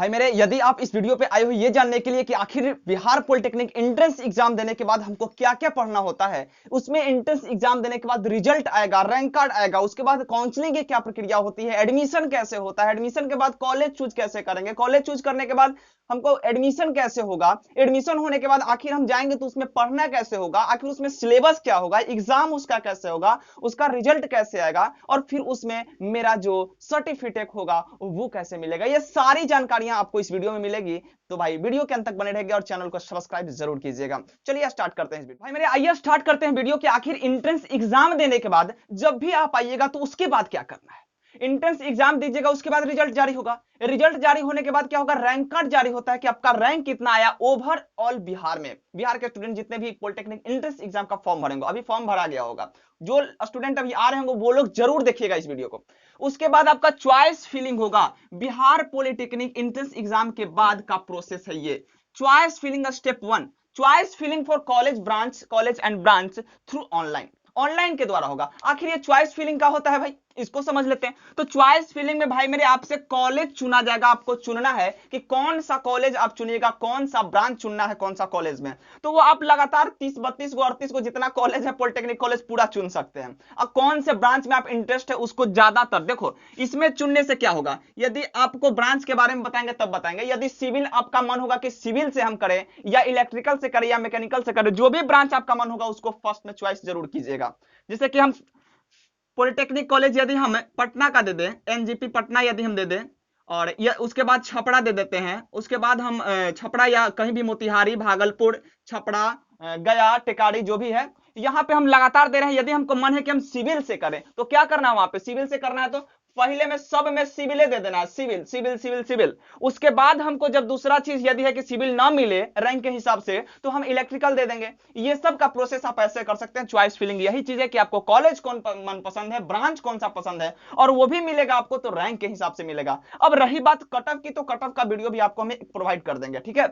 भाई मेरे, यदि आप इस वीडियो पे आए हो ये जानने के लिए कि आखिर बिहार पॉलिटेक्निक एंट्रेंस एग्जाम देने के बाद हमको क्या क्या पढ़ना होता है, उसमें एंट्रेंस एग्जाम देने के बाद रिजल्ट आएगा, रैंक कार्ड आएगा, उसके बाद काउंसलिंग की क्या प्रक्रिया होती है, एडमिशन कैसे होता है, एडमिशन के बाद कॉलेज चूज कैसे करेंगे, कॉलेज चूज करने के बाद हमको एडमिशन कैसे होगा, एडमिशन होने के बाद आखिर हम जाएंगे तो उसमें पढ़ना कैसे होगा, आखिर उसमें सिलेबस क्या होगा, एग्जाम उसका कैसे होगा, उसका रिजल्ट कैसे आएगा, और फिर उसमें मेरा जो सर्टिफिकेट होगा वो कैसे मिलेगा, ये सारी जानकारियां आपको इस वीडियो में मिलेगी। तो भाई वीडियो के अंत तक बने रहेंगे और चैनल को सब्सक्राइब जरूर कीजिएगा। चलिए स्टार्ट करते हैं इस वीडियो। भाई मेरे आइए स्टार्ट करते हैं वीडियो कि आखिर एंट्रेंस एग्जाम देने के बाद जब भी आप आइएगा तो उसके बाद क्या करना है। एंट्रेंस एग्जाम दीजिएगा, उसके बाद रिजल्ट जारी होगा, रिजल्ट जारी होने के बाद क्या होगा, रैंक कार्ड जारी होता है कि आपका रैंक कितना आया ओवरऑल बिहार में। बिहार के स्टूडेंट जितने भी पॉलिटेक्निक एंट्रेंस एग्जाम का फॉर्म भरेंगे, अभी फॉर्म भरा गया होगा, जो स्टूडेंट अभी आ रहे होंगे वो लोग जरूर देखिएगा इस वीडियो को। उसके बाद आपका चॉइस फिलिंग होगा। बिहार पॉलिटेक्निक एंट्रेंस एग्जाम के बाद का प्रोसेस है ये choice filling. Step 1, choice filling for college and branch through online, online के द्वारा होगा। आखिर ये चॉइस फिलिंग का होता है भाई, इसको समझ लेते हैं। तो चॉइस फिलिंग में भाई मेरे आपसे कॉलेज चुना जाएगा, आपको चुनना है कि कौन सा कॉलेज आप चुनिएगा, कौन सा ब्रांच चुनना है, कौन सा कॉलेज में। तो वो आप लगातार 30 32 को 38 को जितना कॉलेज है पॉलिटेक्निक कॉलेज पूरा चुन सकते हैं। अब कौन से ब्रांच में आप इंटरेस्ट है उसको ज्यादातर देखो, इसमें चुनने से क्या होगा, यदि आपको ब्रांच के बारे में बताएंगे तब बताएंगे। यदि सिविल आपका मन होगा कि सिविल से हम करें या इलेक्ट्रिकल से करें या मैकेनिकल से करें, जो भी ब्रांच आपका मन होगा उसको फर्स्ट में चॉइस जरूर कीजिएगा। जैसे कि हम पॉलिटेक्निक कॉलेज यदि हम पटना का दे दें, एनजीपी पटना यदि हम दे दें, और या उसके बाद छपरा दे देते हैं, उसके बाद हम छपरा या कहीं भी मोतिहारी, भागलपुर, छपरा, गया, टेकारी जो भी है, यहां पे हम लगातार दे रहे हैं। यदि हमको मन है कि हम सिविल से करें तो क्या करना है, वहां पे सिविल से करना है तो पहले में सब में सिविल दे देना है, सिविल सिविल सिविल सिविल। उसके बाद हमको जब दूसरा चीज यदि है कि सिविल ना मिले रैंक के हिसाब से तो हम इलेक्ट्रिकल दे देंगे। ये सब का प्रोसेस आप ऐसे कर सकते हैं। चॉइस फिलिंग यही चीज है कि आपको कॉलेज कौन मन पसंद है, ब्रांच कौन सा पसंद है, और वो भी मिलेगा आपको तो रैंक के हिसाब से मिलेगा। अब रही बात कट ऑफ की, तो कट ऑफ का वीडियो भी आपको हम प्रोवाइड कर देंगे, ठीक है।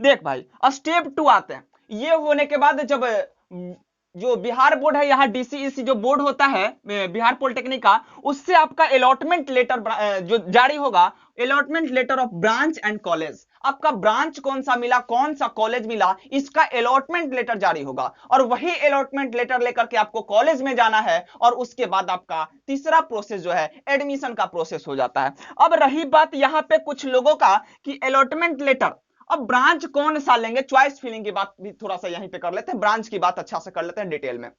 देख भाई स्टेप 2 आते हैं। ये होने के बाद जब जो बिहार बोर्ड है, यहाँ डीसीईसी जो बोर्ड होता है बिहार पॉलिटेक्निक का, उससे आपका अलॉटमेंट लेटर जो जारी होगा, allotment letter of branch and college. आपका ब्रांच कौन सा मिला, कौन सा कॉलेज मिला, इसका अलॉटमेंट लेटर जारी होगा, और वही अलॉटमेंट लेटर लेकर के आपको कॉलेज में जाना है, और उसके बाद आपका तीसरा प्रोसेस जो है एडमिशन का प्रोसेस हो जाता है। अब रही बात यहाँ पे कुछ लोगों का कि अलॉटमेंट लेटर, अब ब्रांच कौन सा लेंगे, चॉइस फिलिंग की बात भी थोड़ा सा यहीं पे कर लेते हैं, ब्रांच की बात अच्छा से कर लेते हैं डिटेल में।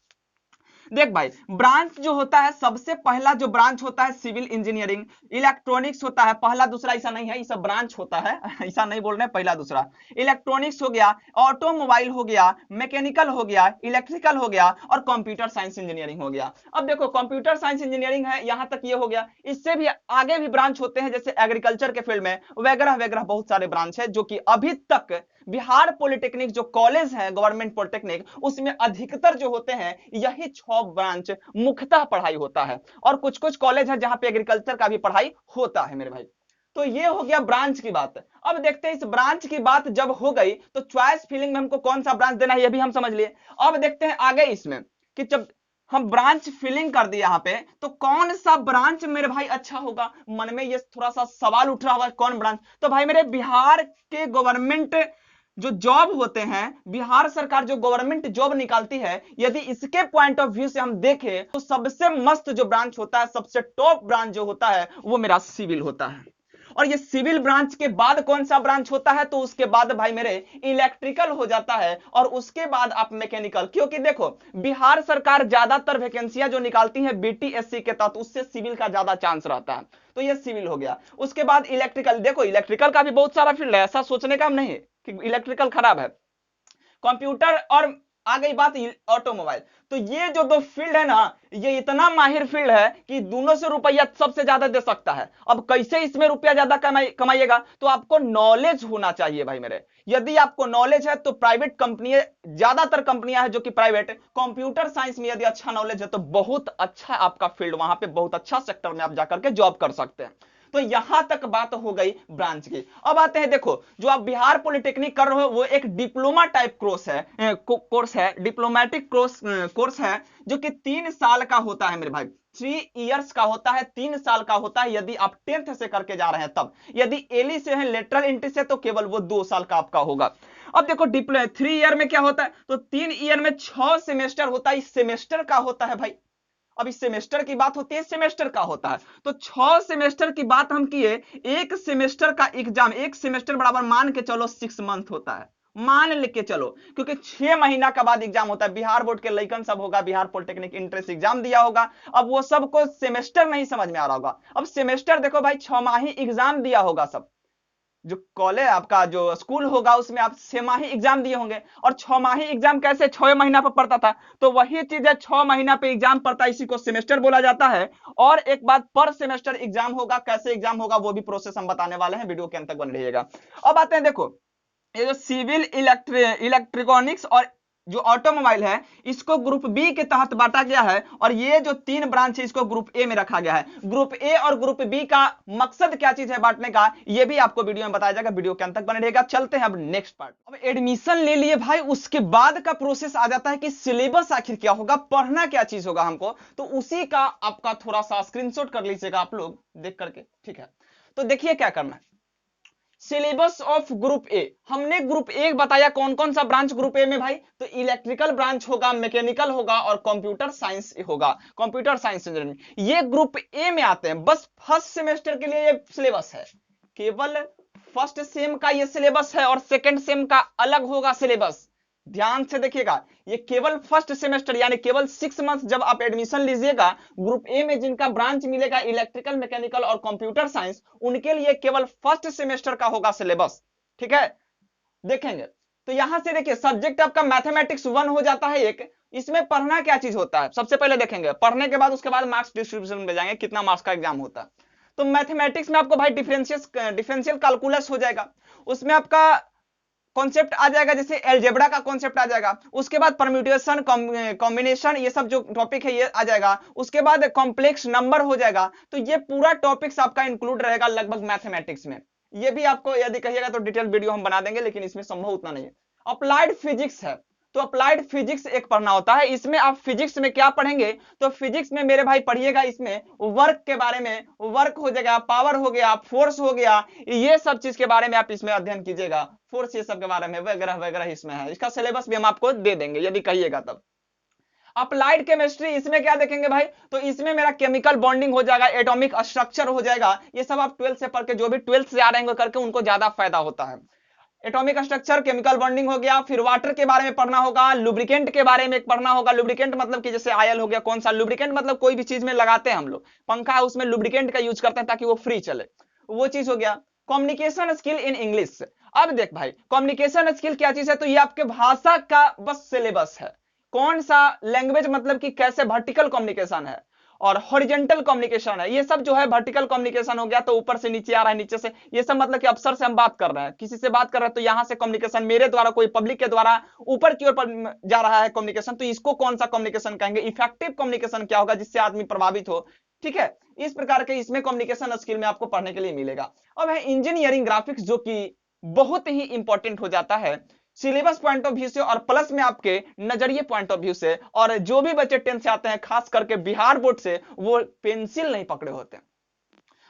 देख भाई ब्रांच जो होता है, सबसे पहला जो ब्रांच होता है सिविल इंजीनियरिंग, इलेक्ट्रॉनिक्स होता है, पहला दूसरा ऐसा नहीं है, ये सब ब्रांच होता है ऐसा नहीं बोल रहे हैं पहला दूसरा। इलेक्ट्रॉनिक्स हो गया, ऑटोमोबाइल हो गया, मैकेनिकल हो गया, इलेक्ट्रिकल हो गया, और कंप्यूटर साइंस इंजीनियरिंग हो गया। अब देखो कंप्यूटर साइंस इंजीनियरिंग है, यहां तक ये हो गया। इससे भी आगे भी ब्रांच होते हैं, जैसे एग्रीकल्चर के फील्ड में वगैरह वगैरह बहुत सारे ब्रांच है, जो कि अभी तक बिहार पॉलिटेक्निक जो कॉलेज है गवर्नमेंट पॉलिटेक्निक, उसमें अधिकतर जो होते हैं यही 6 ब्रांच मुख्यतः पढ़ाई होता है, और कुछ कुछ कॉलेज है जहां पे एग्रीकल्चर का भी पढ़ाई होता है मेरे भाई। तो ये हो गया ब्रांच की बात। अब देखते हैं इस ब्रांच की बात जब हो गई तो चॉइस फिलिंग में हमको कौन सा ब्रांच देना है ये भी हम समझ लिए। अब देखते हैं आगे इसमें कि जब हम ब्रांच फिलिंग कर दिए यहाँ पे, तो कौन सा ब्रांच मेरे भाई अच्छा होगा। मन में ये थोड़ा सा सवाल उठ रहा होगा कौन ब्रांच, तो भाई मेरे बिहार के गवर्नमेंट जो जॉब होते हैं, बिहार सरकार जो गवर्नमेंट जॉब निकालती है, यदि इसके पॉइंट ऑफ व्यू से हम देखें तो सबसे मस्त जो ब्रांच होता है, सबसे टॉप ब्रांच जो होता है वो मेरा सिविल होता है। और ये सिविल ब्रांच के बाद कौन सा ब्रांच होता है, तो उसके बाद भाई मेरे इलेक्ट्रिकल हो जाता है, और उसके बाद आप मैकेनिकल। क्योंकि देखो बिहार सरकार ज्यादातर वैकेंसियां जो निकालती है बीटीएससी के तहत, उससे सिविल का ज्यादा चांस रहता है, तो ये सिविल हो गया। उसके बाद इलेक्ट्रिकल, देखो इलेक्ट्रिकल का भी बहुत सारा फील्ड है, ऐसा सोचने का हम नहीं कि इलेक्ट्रिकल खराब है। कंप्यूटर, और आ गई बात ऑटोमोबाइल। तो ये जो दो फील्ड है ना, ये इतना माहिर फील्ड है कि दोनों से रुपया सबसे ज्यादा दे सकता है। अब कैसे इसमें रुपया ज्यादा कमाइएगा, तो आपको नॉलेज होना चाहिए भाई मेरे। यदि आपको नॉलेज है तो प्राइवेट कंपनी, ज्यादातर कंपनियां हैं जो कि प्राइवेट, कंप्यूटर साइंस में यदि अच्छा नॉलेज है तो बहुत अच्छा आपका फील्ड, वहां पे बहुत अच्छा सेक्टर में आप जाकर के जॉब कर सकते हैं। तो यहां तक बात हो गई ब्रांच की। अब आते हैं, देखो जो आप बिहार पॉलिटेक्निक कर रहे हो वो एक डिप्लोमा टाइप कोर्स है, डिप्लोमेटिक कोर्स है, जो कि 3 साल का होता है मेरे भाई, 3 इयर्स का होता है, 3 साल का होता है यदि आप 10th से करके जा रहे हैं तब। यदि एली से है, लेटरल एंट्री से, तो केवल वो 2 साल का आपका होगा। अब देखो 3 ईयर में क्या होता है, तो 3 ईयर में 6 सेमेस्टर होता है, इस सेमेस्टर का होता है भाई। अब इस सेमेस्टर की बात होती है, सेमेस्टर का होता है, तो 6 सेमेस्टर की बात हम किए। एक सेमेस्टर का एग्जाम, एक सेमेस्टर बराबर मान के चलो 6 मंथ होता है, मान लेके चलो, क्योंकि 6 महीना का बाद एग्जाम होता है। बिहार बोर्ड के लइकन सब होगा, बिहार पॉलिटेक्निक इंट्रेंस एग्जाम दिया होगा, अब वो सबको सेमेस्टर नहीं समझ में आ रहा होगा। अब सेमेस्टर देखो भाई, 6 माही एग्जाम दिया होगा सब, जो कॉलेज आपका जो स्कूल होगा उसमें आप 6 माही एग्जाम दिए होंगे। और 6 माही एग्जाम कैसे 6 महीना पर पड़ता था, तो वही चीज है, 6 महीना पे एग्जाम पड़ता है, इसी को सेमेस्टर बोला जाता है। और एक बात, पर सेमेस्टर एग्जाम होगा, कैसे एग्जाम होगा वो भी प्रोसेस हम बताने वाले हैं, वीडियो के अंत तक बन रहिएगा। अब आते हैं, देखो ये जो सिविल इलेक्ट्रॉनिक्स और जो ऑटोमोबाइल है, इसको ग्रुप बी के तहत बांटा गया है, और ये जो 3 ब्रांच है इसको ग्रुप ए में रखा गया है। ग्रुप ए और ग्रुप बी का मकसद क्या चीज है बांटने का, ये भी आपको वीडियो में बताया जाएगा, वीडियो के अंत तक बने रहेगा। चलते हैं अब नेक्स्ट पार्ट। अब एडमिशन ले लिए भाई, उसके बाद का प्रोसेस आ जाता है कि सिलेबस आखिर क्या होगा, पढ़ना क्या चीज होगा हमको, तो उसी का आपका थोड़ा सा स्क्रीनशॉट कर लीजिएगा आप लोग देख करके, ठीक है। तो देखिए क्या करना है, सिलेबस ऑफ ग्रुप ए, हमने ग्रुप ए बताया कौन कौन सा ब्रांच ग्रुप ए में भाई, तो इलेक्ट्रिकल ब्रांच होगा, मैकेनिकल होगा और कंप्यूटर साइंस होगा, कंप्यूटर साइंस इंजीनियरिंग, ये ग्रुप ए में आते हैं। बस फर्स्ट सेमेस्टर के लिए ये सिलेबस है, केवल फर्स्ट सेम का ये सिलेबस है, और सेकंड सेम का अलग होगा सिलेबस। ध्यान से देखिएगा, ये केवल फर्स्ट सेमेस्टर यानी केवल 6 मंथ जब आप एडमिशन लीजिएगा ग्रुप ए में, जिनका ब्रांच मिलेगा इलेक्ट्रिकल, मैकेनिकल और कंप्यूटर साइंस, उनके लिए केवल फर्स्ट सेमेस्टर का होगा सिलेबस, ठीक है। देखेंगे तो यहां से देखिए, सब्जेक्ट आपका मैथमेटिक्स 1 हो जाता है एक। इसमें पढ़ना क्या चीज होता है, सबसे पहले देखेंगे, पढ़ने के बाद उसके बाद मार्क्स डिस्ट्रीब्यूशन में जाएंगे, कितना मार्क्स का एग्जाम होता है। तो मैथमेटिक्स में आपको भाई डिफरेंशियल कैलकुलस हो जाएगा, उसमें आपका कॉन्सेप्ट आ जाएगा, जैसे एलजेब्रा का कॉन्सेप्ट आ जाएगा, उसके बाद परम्यूटेशन, कॉम्बिनेशन, ये सब जो टॉपिक है ये आ जाएगा, उसके बाद कॉम्प्लेक्स नंबर हो जाएगा। तो ये पूरा टॉपिक्स आपका इंक्लूड रहेगा लगभग मैथमेटिक्स में। ये भी आपको यदि कहिएगा तो डिटेल वीडियो हम बना देंगे, लेकिन इसमें संभव उतना नहीं है। अप्लाइड फिजिक्स है, तो अप्लाइड फिजिक्स एक पढ़ना होता है। इसमें आप फिजिक्स में क्या पढ़ेंगे, तो फिजिक्स में मेरे भाई पढ़िएगा, इसमें वर्क के बारे में, वर्क हो जाएगा, पावर हो गया, फोर्स हो गया, ये सब चीज के बारे में आप इसमें अध्ययन कीजिएगा, फोर्स ये सब के बारे में वगैरह वगैरह इसमें है। इसका सिलेबस भी हम आपको दे देंगे यदि कहिएगा तब। अप्लाइड केमिस्ट्री, इसमें क्या देखेंगे भाई, तो इसमें मेरा केमिकल बॉन्डिंग हो जाएगा, एटॉमिक स्ट्रक्चर हो जाएगा, ये सब आप 12th से पढ़ के, जो भी 12th से आ रहे हैं करके, उनको ज्यादा फायदा होता है। एटॉमिक स्ट्रक्चर, केमिकल बॉन्डिंग हो गया, फिर वाटर के बारे में पढ़ना होगा, लुब्रिकेंट के बारे में पढ़ना होगा। लुब्रिकेंट मतलब कि जैसे ऑयल हो गया, कौन सा लुब्रिकेंट, मतलब कोई भी चीज में लगाते हैं हम लोग, पंखा है उसमें लुब्रिकेंट का यूज करते हैं ताकि वो फ्री चले, वो चीज हो गया। कम्युनिकेशन स्किल इन इंग्लिश, अब देख भाई कम्युनिकेशन स्किल क्या चीज है, तो ये आपके भाषा का बस सिलेबस है, कौन सा लैंग्वेज, मतलब कि कैसे वर्टिकल कम्युनिकेशन है और हॉरिजॉन्टल कम्युनिकेशन है। ये सब जो है वर्टिकल कम्युनिकेशन हो गया, तो ऊपर से नीचे आ रहा है, नीचे से, ये सब मतलब कि अफसर से हम बात कर रहे हैं, किसी से बात कर रहे हैं, तो यहां से कम्युनिकेशन मेरे द्वारा, कोई पब्लिक के द्वारा ऊपर की ओर जा रहा है कम्युनिकेशन, तो इसको कौन सा कम्युनिकेशन कहेंगे। इफेक्टिव कम्युनिकेशन क्या होगा, जिससे आदमी प्रभावित हो, ठीक है। इस प्रकार के इसमें कम्युनिकेशन स्किल में आपको पढ़ने के लिए मिलेगा। अब है इंजीनियरिंग ग्राफिक्स, जो कि बहुत ही इंपॉर्टेंट हो जाता है सिलेबस पॉइंट ऑफ व्यू से, और प्लस में आपके नजरिए पॉइंट ऑफ व्यू से। और जो भी बच्चे 10th से आते हैं, खास करके बिहार बोर्ड से, वो पेंसिल नहीं पकड़े होते हैं,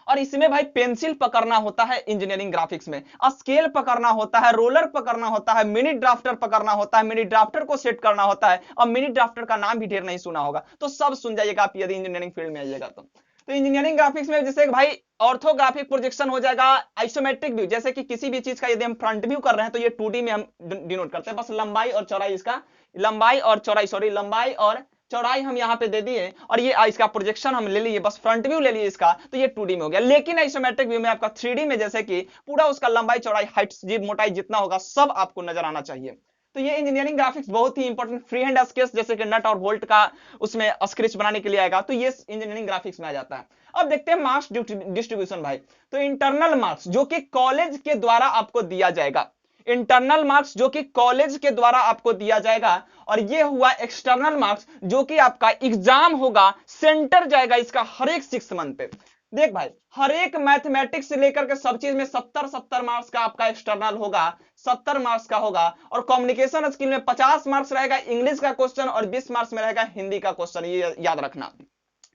और इसमें भाई पेंसिल पकड़ना होता है इंजीनियरिंग ग्राफिक्स में, स्केल पकड़ना होता है, रोलर पकड़ना होता है, मिनी ड्राफ्टर पकड़ना होता है, मिनी ड्राफ्टर को सेट करना होता है, और मिनी ड्राफ्टर का नाम भी ढेर नहीं सुना होगा, तो सब सुन जाइएगा आप यदि इंजीनियरिंग फील्ड में आइएगा तो इंजीनियरिंग ग्राफिक्स में जैसे भाई ऑर्थोग्राफिक प्रोजेक्शन हो जाएगा, आइसोमेट्रिक व्यू, जैसे कि किसी भी चीज का यदि हम फ्रंट व्यू कर रहे हैं तो ये 2D में हम डिनोट करते हैं, बस लंबाई और चौड़ाई, इसका लंबाई और चौड़ाई, लंबाई और चौड़ाई हम यहाँ पे दे दिए, और ये इसका प्रोजेक्शन हम ले लिए, बस फ्रंट व्यू ले लिए इसका, तो ये 2D में हो गया। लेकिन आइसोमेट्रिक व्यू में आपका 3D में, जैसे कि पूरा उसका लंबाई चौड़ाई हाइट मोटाई जितना होगा सब आपको नजर आना चाहिए। तो ये इंजीनियरिंग ग्राफिक्स बहुत ही इंपॉर्टेंट, फ्री हैंड स्केच जैसे कि नट और बोल्ट का उसमें स्केच बनाने के लिए आएगा, तो ये इंजीनियरिंग ग्राफिक्स में आ जाता है। अब देखते हैं मार्क्स डिस्ट्रीब्यूशन भाई, तो इंटरनल मार्क्स जो कि कॉलेज के द्वारा आपको दिया जाएगा, इंटरनल मार्क्स जो कि कॉलेज के द्वारा आपको दिया जाएगा, और ये हुआ एक्सटर्नल मार्क्स जो कि आपका एग्जाम होगा, सेंटर जाएगा इसका हर एक 6 मंथ पे। देख भाई, हर एक मैथमेटिक्स से लेकर के सब चीज में 70-70 मार्क्स का आपका एक्सटर्नल होगा, 70 मार्क्स का होगा। और कम्युनिकेशन स्किल में 50 मार्क्स रहेगा इंग्लिश का क्वेश्चन और 20 मार्क्स में रहेगा हिंदी का क्वेश्चन, ये याद रखना,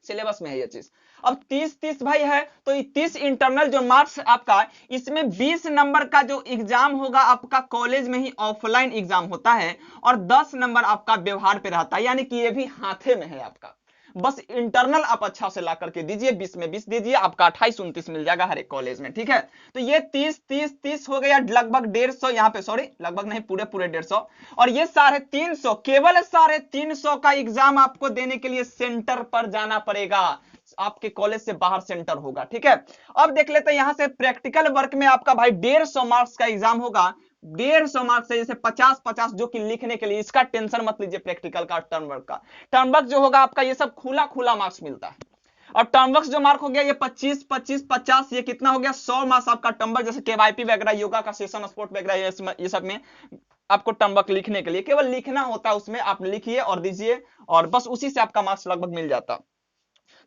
सिलेबस में है ये चीज। अब 30-30 भाई है, तो 30 इंटरनल जो मार्क्स आपका, इसमें 20 नंबर का जो एग्जाम होगा आपका कॉलेज में ही ऑफलाइन एग्जाम होता है, और 10 नंबर आपका व्यवहार पे रहता है, यानी कि ये भी हाथे में है आपका। बस इंटरनल आप अच्छा से ला करके दीजिए, 20 में 20 दीजिए, आपका 28-29 मिल जाएगा हर एक कॉलेज में, ठीक है। तो ये 30-30-30 हो गया, लगभग 150 यहाँ पे, सॉरी लगभग नहीं, पूरे पूरे 150। और ये 350, केवल 350 का एग्जाम आपको देने के लिए सेंटर पर जाना पड़ेगा, आपके कॉलेज से बाहर सेंटर होगा, ठीक है। अब देख लेते हैं यहां से प्रैक्टिकल वर्क में आपका भाई 150 मार्क्स का एग्जाम होगा, 150 मार्क्स है, जैसे 50-50 जो कि लिखने के लिए, इसका टेंशन मत लीजिए। प्रैक्टिकल का, टर्म वर्क का, टर्म वर्क जो होगा आपका, ये सब खुला खुला मार्क्स मिलता है। और टर्म वर्क जो मार्क हो गया, ये 25-25-50, ये कितना हो गया, 100 मार्क्स आपका टर्म वर्क, जैसे केवाईपी वगैरह, योगा का सेशन, स्पोर्ट वगैरह, ये सब में आपको टर्म वर्क लिखने के लिए केवल लिखना होता है, उसमें आप लिखिए और दीजिए, और बस उसी से आपका मार्क्स लगभग मिल जाता।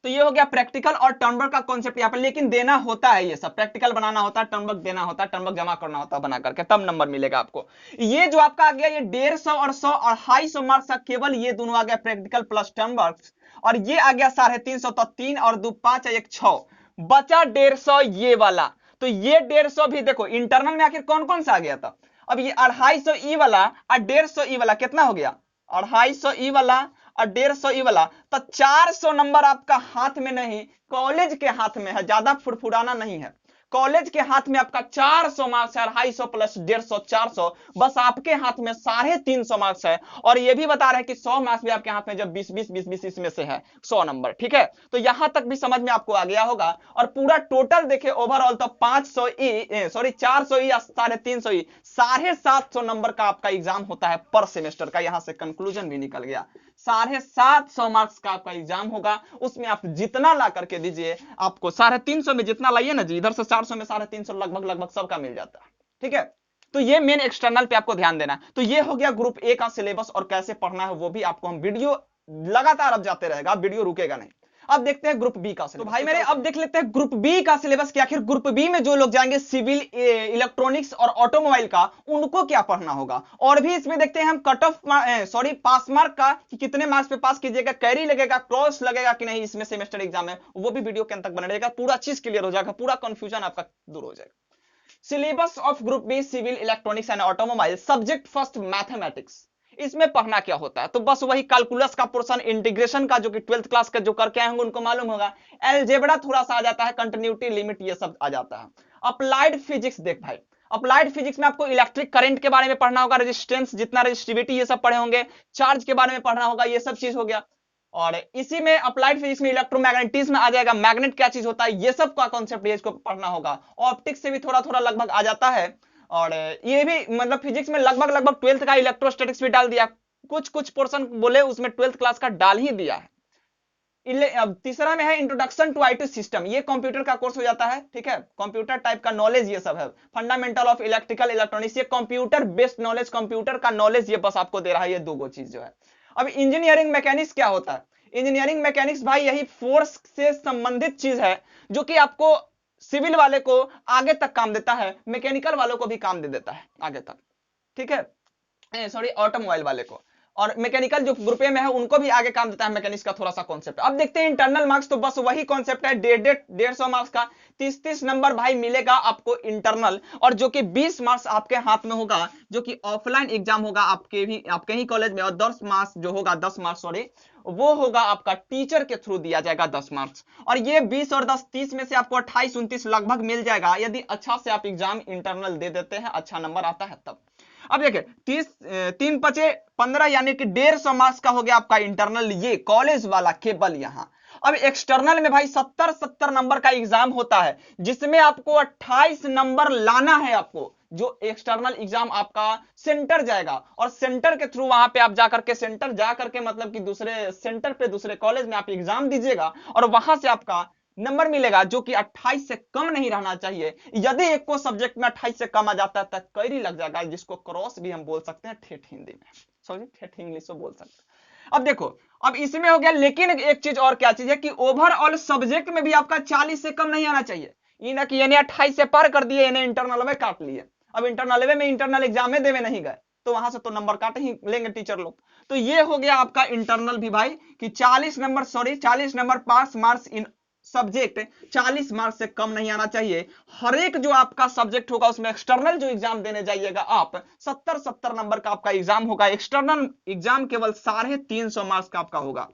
तो ये हो गया प्रैक्टिकल और टर्म वर्क का कॉन्सेप्ट यहाँ पर, लेकिन देना होता है, ये सब प्रैक्टिकल बनाना होता है, टर्म वर्क देना होता है, टर्म वर्क जमा करना होता है बना करके, तब नंबर मिलेगा आपको। ये जो आपका आ गया, ये 150 और 100 और 250 मार्क्स का, केवल ये दोनों आ गया प्रैक्टिकल प्लस टर्म वर्क। और ये आ गया 350, तो 3 और 2 5 1 6, बचा 150 ये वाला। तो ये 150 भी देखो इंटरनल में आखिर कौन कौन सा आ गया था। अब ये 250 ई वाला और 150 ई वाला कितना हो गया, 250 ई वाला और 150 ई वाला, तो 400 नंबर आपका हाथ में नहीं, कॉलेज के हाथ में है, ज्यादा फुरफुराना नहीं है। कॉलेज के हाथ में आपका 400 मार्क्स है, 250 प्लस 150 400, बस आपके हाथ में 350 मार्क्स है। और ये भी बता रहे हैं कि 100 मार्क्स भी आपके हाथ में, जब 20-20-20-20 इसमें से है 100 नंबर, ठीक है। तो यहां तक भी समझ में आपको आ गया होगा। और पूरा टोटल देखे ओवरऑल, तो 500 ई, सॉरी 400 ई, 350 ई, 750 नंबर का आपका एग्जाम होता है पर सेमेस्टर का। यहां से कंक्लूजन भी निकल गया, 750 मार्क्स का आपका एग्जाम होगा, उसमें आप जितना ला करके दीजिए, आपको 350 में जितना लाइए ना जी, इधर से 400 में 350 लगभग लगभग सबका मिल जाता है, ठीक है। तो ये मेन एक्सटर्नल पे आपको ध्यान देना है। तो ये हो गया ग्रुप ए का सिलेबस, और कैसे पढ़ना है वो भी आपको हम वीडियो लगातार अब जाते रहेगा, वीडियो रुकेगा नहीं। अब देखते हैं ग्रुप बी का सिलेबस। तो भाई मेरे अब देख लेते हैं ग्रुप बी का सिलेबस कि आखिर ग्रुप बी में जो लोग जाएंगे सिविल, इलेक्ट्रॉनिक्स और ऑटोमोबाइल का, उनको क्या पढ़ना होगा। और भी इसमें देखते हैं हम कट ऑफ, सॉरी पास मार्क का, कि कितने मार्क्स पे पास कीजिएगा, कैरी लगेगा, क्रॉस लगेगा कि नहीं, इसमें सेमेस्टर एग्जाम है, वो भी वीडियो के अंत तक बना रहेगा, पूरा चीज क्लियर हो जाएगा, पूरा कंफ्यूजन आपका दूर हो जाएगा। Syllabus of group B civil, electronics and automobile, subject first mathematics. इसमें पढ़ना क्या होता है, तो बस वही कैलकुलस का पोर्शन, इंटीग्रेशन का, जो कि 12th क्लास का जो करके आए होंगे उनको मालूम होगा, अलजेब्रा थोड़ा सा आ जाता है, कंटिन्यूटी लिमिट ये सब आ जाता है। अप्लाइड फिजिक्स, देख भाई अप्लाइड फिजिक्स में आपको इलेक्ट्रिक करंट के बारे में पढ़ना होगा, रेजिस्टेंस, जितना रेजिस्टिविटी ये सब पढ़े होंगे, चार्ज के बारे में पढ़ना होगा, ये सब चीज हो गया। और इसी में अप्लाइड फिजिक्स में इलेक्ट्रोमैग्नेटिज्म आ जाएगा, मैग्नेट क्या चीज होता है, ये सब का कॉन्सेप्ट इसको पढ़ना होगा। ऑप्टिक्स से भी थोड़ा थोड़ा लगभग आ जाता है। और ये भी मतलब फिजिक्स में लगभग लगभग 12th का इलेक्ट्रोस्टैटिक्स भी डाल दिया, कुछ कुछ पोर्शन बोले उसमें 12th क्लास का डाल ही दिया है। अब तीसरा में है इंट्रोडक्शन टू आईटी सिस्टम, ये कंप्यूटर का कोर्स हो जाता है, ठीक है, कंप्यूटर टाइप का नॉलेज ये सब है। फंडामेंटल ऑफ इलेक्ट्रिकल इलेक्ट्रॉनिक्स, ये कंप्यूटर बेस्ड नॉलेज, कंप्यूटर का नॉलेज ये बस आपको दे रहा है, ये दो चीज जो है। अब इंजीनियरिंग मैकेनिक्स क्या होता है, इंजीनियरिंग मैकेनिक्स भाई यही फोर्स से संबंधित चीज है, जो कि आपको सिविल वाले को आगे तक काम देता है, मैकेनिकल वालों को भी काम दे देता है आगे तक, ठीक है, सॉरी ऑटोमोबाइल वाले को, और मैकेनिकल जो ग्रुप ए में है उनको भी आगे काम देता है मैकेनिक्स का थोड़ा सा कॉन्सेप्ट। अब देखते हैं इंटरनल मार्क्स, तो बस वही कॉन्सेप्ट है, 150 मार्क्स का 30-30 नंबर भाई मिलेगा आपको इंटरनल, और जो कि 20 मार्क्स आपके हाथ में होगा, जो कि ऑफलाइन एग्जाम होगा आपके ही कॉलेज में। और 10 मार्क्स जो होगा, 10 मार्क्स सॉरी, वो होगा आपका टीचर के थ्रू दिया जाएगा 10 मार्क्स। और ये 20 और 10 30 में से आपको 28-29 लगभग मिल जाएगा, यदि अच्छा से आप एग्जाम इंटरनल दे देते हैं, अच्छा नंबर आता है तब। अब देखिए 30 3 5 15 यानी कि 150 मार्क्स का हो गया आपका इंटरनल, ये कॉलेज वाला केवल यहां। अब एक्सटर्नल में भाई 70-70 नंबर का एग्जाम होता है, जिसमें आपको 28 नंबर लाना है आपको। जो एक्सटर्नल एग्जाम आपका सेंटर जाएगा, और सेंटर के थ्रू वहां पे आप जाकर के, सेंटर जाकर के मतलब कि दूसरे सेंटर पे दूसरे कॉलेज में आप एग्जाम दीजिएगा, और वहां से आपका नंबर मिलेगा, जो कि 28 से कम नहीं रहना चाहिए। यदि एक को सब्जेक्ट में 28 से कम आ जाता है तो कैरी लग जाएगा, जिसको क्रॉस भी हम बोल सकते हैं ठेठ हिंदी में, सॉरी ठेठ इंग्लिश में बोल सकते हैं। अब देखो, अब इसमें हो गया, लेकिन एक चीज और क्या चीज है कि ओवरऑल सब्जेक्ट में भी आपका 40 से कम नहीं आना चाहिए। ये ना कि यानी 28 से पार कर दिए, यानी इंटरनल में काट लिए। अब इंटरनल में इंटरनल एग्जाम में देवे नहीं गए तो वहां से तो नंबर काट ही लेंगे टीचर लोग। तो ये हो गया आपका इंटरनल भी भाई कि 40 number, sorry 40 number pass marks in subject 40 marks से कम नहीं आना चाहिए। हर एक जो आपका सब्जेक्ट होगा उसमें एक्सटर्नल जो एग्जाम देने जाइएगा आप 70 नंबर का आपका एग्जाम होगा। एक्सटर्नल एग्जाम केवल 350 मार्क्स का आपका होगा,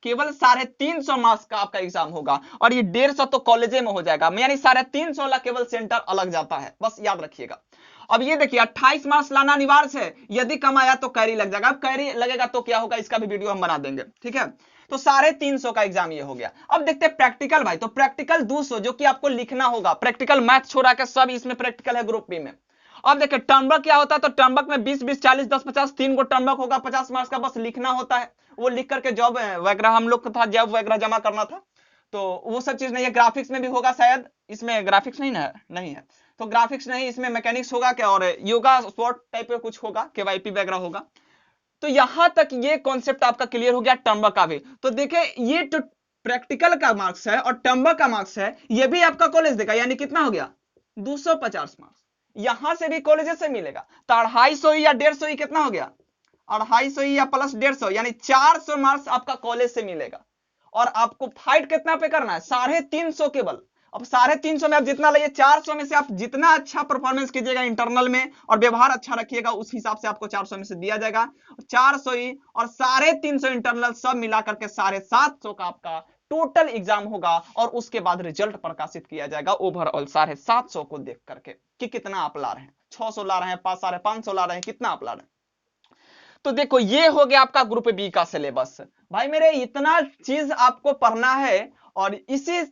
केवल 350 मार्क्स का आपका एग्जाम होगा। और ये 150 तो कॉलेज में हो जाएगा, यानी 350 वाला केवल सेंटर अलग जाता है, बस याद रखिएगा। अब ये देखिए 28 मार्क्स लाना अनिवार्य है, यदि कम आया तो कैरी लग जाएगा। अब कैरी लगेगा तो क्या होगा, इसका भी वीडियो हम बना देंगे, ठीक है। तो 350 का एग्जाम ये हो गया। अब देखते हैं प्रैक्टिकल भाई, तो प्रैक्टिकल 200 जो कि आपको लिखना होगा। प्रैक्टिकल मैथ छोड़ा के सब इसमें प्रैक्टिकल है ग्रुप बी में। अब देखिए टर्मवर्क क्या होता है, तो टर्मवर्क में 20 20 40 10 50 3 गो टर्मवर्क होगा, 50 मार्क्स का, बस लिखना होता है। वो लिख करके जॉब वगैरह हम लोग को था, जॉब वगैरह जमा करना था, तो वो सब चीज नहीं है। ग्राफिक्स में भी होगा शायद, इसमें ग्राफिक्स नहीं है, नहीं है तो ग्राफिक्स नहीं, इसमें मैकेनिक्स होगा क्या, और योगा स्पोर्ट टाइप का कुछ होगा, केवाईपी वगैरह होगा। तो यहां तक ये कॉन्सेप्ट आपका क्लियर हो गया टर्मवर्क का भी। तो देखिए ये तो प्रैक्टिकल का मार्क्स है और टर्मवर्क का मार्क्स है, ये भी आपका कॉलेज देगा, यानी कितना हो गया 250 मार्क्स। यहां से भी कॉलेज से मिलेगा, तो 250 या 150 कितना हो गया, 250 या प्लस 150 यानी 400 मार्क्स आपका कॉलेज से मिलेगा। और आपको फाइट कितना पे करना है, 350 केवल। अब 350 में आप जितना लाइए, 400 में से आप जितना अच्छा परफॉर्मेंस कीजिएगा इंटरनल में और व्यवहार अच्छा रखिएगा, उस हिसाब से आपको 400 में से दिया जाएगा। 400 ही और 350 इंटरनल सब मिला करके 750 का आपका टोटल एग्जाम होगा। और उसके बाद रिजल्ट प्रकाशित किया जाएगा ओवरऑल 750 को देख करके कि कितना आप ला रहे हैं, 600 ला रहे हैं, 550 ला रहे हैं, कितना आप ला रहे हैं। तो देखो ये हो गया आपका ग्रुप बी का सिलेबस। भाई मेरे इतना चीज आपको पढ़ना है और इसी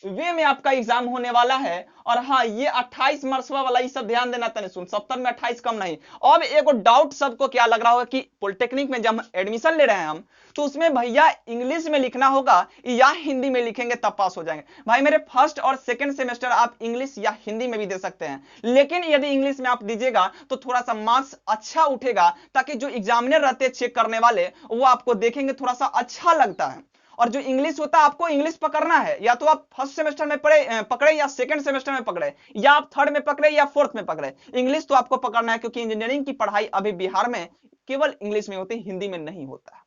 वे में आपका एग्जाम होने वाला है। और हाँ ये 28 मार्क्स वाला ये सब ध्यान देना, तने सुन 70 में 28 कम नहीं। अब एक डाउट सबको क्या लग रहा होगा कि पॉलिटेक्निक में जब एडमिशन ले रहे हैं हम, तो उसमें भैया इंग्लिश में लिखना होगा या हिंदी में लिखेंगे तब पास हो जाएंगे। भाई मेरे फर्स्ट और सेकंड सेमेस्टर आप इंग्लिश या हिंदी में भी दे सकते हैं, लेकिन यदि इंग्लिश में आप दीजिएगा तो थोड़ा सा मार्क्स अच्छा उठेगा, ताकि जो एग्जामिनर रहते हैं चेक करने वाले वो आपको देखेंगे, थोड़ा सा अच्छा लगता है। और जो इंग्लिश होता है आपको इंग्लिश पकड़ना है, या तो आप फर्स्ट सेमेस्टर में पकड़े या सेकंड सेमेस्टर में पकड़े, या आप थर्ड में पकड़े या फोर्थ में पकड़े, इंग्लिश तो आपको पकड़ना है, क्योंकि इंजीनियरिंग की पढ़ाई अभी बिहार में केवल इंग्लिश में होती है, हिंदी में नहीं होता है।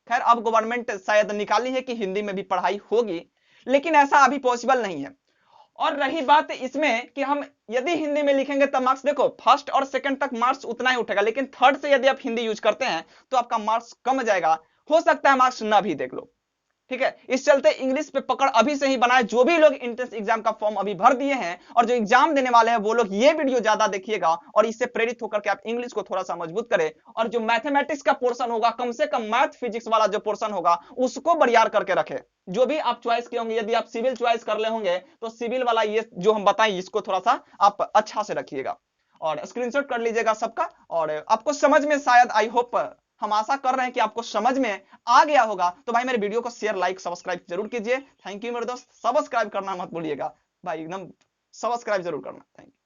खैर अब गवर्नमेंट शायद निकाली है कि हिंदी में भी पढ़ाई होगी, लेकिन ऐसा अभी पॉसिबल नहीं है। और रही बात इसमें कि हम यदि हिंदी में लिखेंगे तब मार्क्स, देखो फर्स्ट और सेकंड तक मार्क्स उतना ही उठेगा, लेकिन थर्ड से यदि आप हिंदी यूज करते हैं तो आपका मार्क्स कम जाएगा, हो सकता है मार्क्स ना भी देख लो, ठीक है। इस चलते इंग्लिश पे पकड़ अभी से ही बनाए। जो भी लोग एंट्रेंस एग्जाम का फॉर्म अभी भर दिए हैं और जो एग्जाम देने वाले हैं, वो लोग ये वीडियो ज्यादा देखिएगा और इससे प्रेरित होकर के आप इंग्लिश को थोड़ा सा मजबूत करें। और जो मैथमेटिक्स का पोर्शन होगा, कम से कम मैथ फिजिक्स वाला जो पोर्शन होगा उसको बरियार करके रखें। जो भी आप चॉइस किए होंगे, यदि आप सिविल चॉइस कर ले होंगे तो सिविल वाला ये जो हम बताएं इसको थोड़ा सा आप अच्छा से रखिएगा और स्क्रीनशॉट कर लीजिएगा सबका। और आपको समझ में शायद, आई होप, हम आशा कर रहे हैं कि आपको समझ में आ गया होगा। तो भाई मेरे वीडियो को शेयर लाइक सब्सक्राइब जरूर कीजिए। थैंक यू मेरे दोस्त, सब्सक्राइब करना मत भूलिएगा भाई, एकदम सब्सक्राइब जरूर करना। Thank you.